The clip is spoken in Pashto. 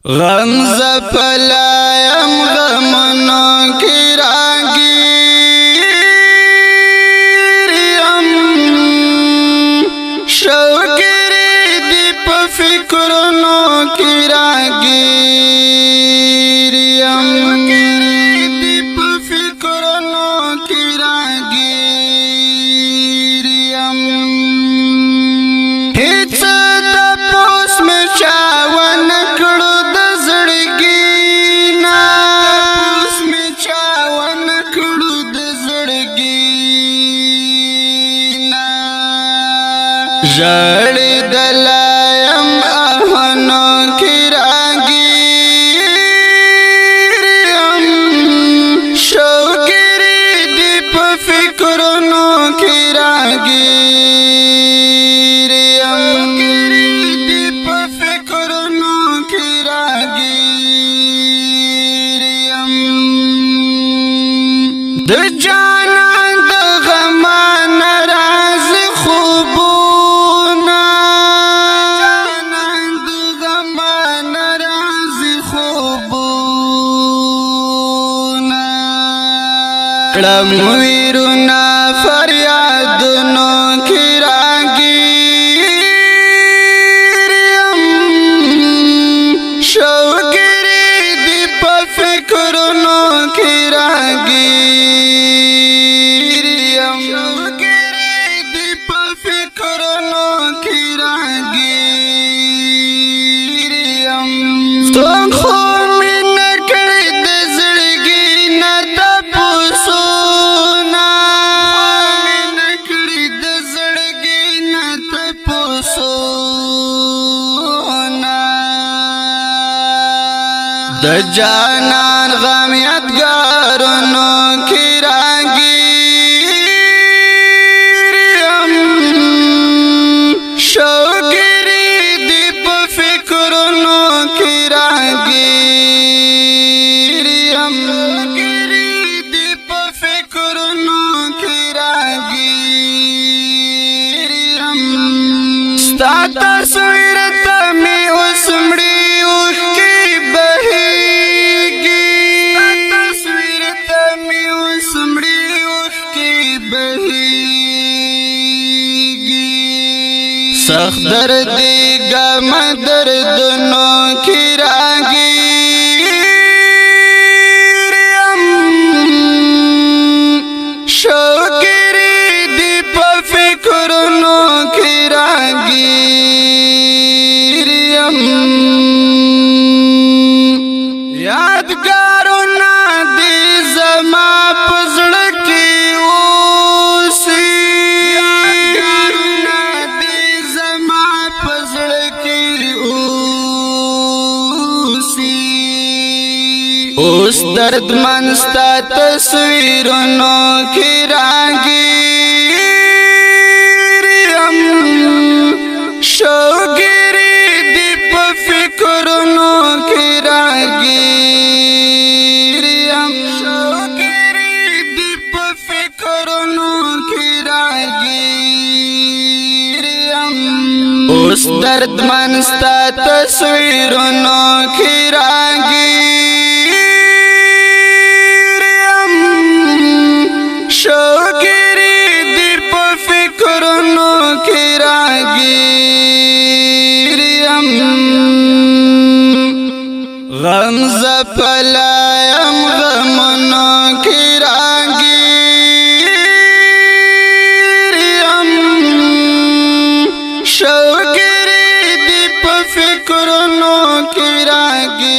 غم زپلایم غمونو کی راگیریم شوگری دی پا فکرونو کی راگیریم دی پا فکرونو کی راگیریم هیچ دا پوس میں چاون کڑو دا زڑگینا پوس میں چاون کڑو دا زڑگینا جڑی دلایم آہنو کی راگیریم شوگری دی پا فکرونو کی راگیریم دی پا فکرونو کی راگیریم د جانان د غمان راز خوبونا جانان د غمان راز خوبونا کړم ویرونا فریادونو کی راگیریم شوگری دی پا فکرونو کی راگیریم شوگری دی پا فکرونو کی راگیریم ستون خو می نکړی د زړګي نه تپوسونه می نکړی د زړګي نه تپوسونه د جانان غم یادګارونو کی راگیریم شوگری دی پا فکرونو کی راگیریم شوگری دی پا فکرونو کی راگیریم ستا تصویر تا می اسمڑی اوشکی بہیگی تصویر تا می اسمڑی اوشکی بہیگی سخت دردی غم دردنو کی راگیریم شوگری دی پا فکرونو کی راگیریم یادگارونا دی زما پزړه کی اوسی یادگارونا دی زما پزړه کی اوسی اوس درد منستا تصویرونو کی راگیریم شوگری دی پا فکرونو کی راگیریم شوگری دی پا فکرونو کی راگیریم اوس درد منستا تصویرونو کی راگیریم شوگری دی پا فکرونو کی راگیریم غم زپلایم غمونو کی راگیریم شوگری دی پا فکرونو کی راگیریم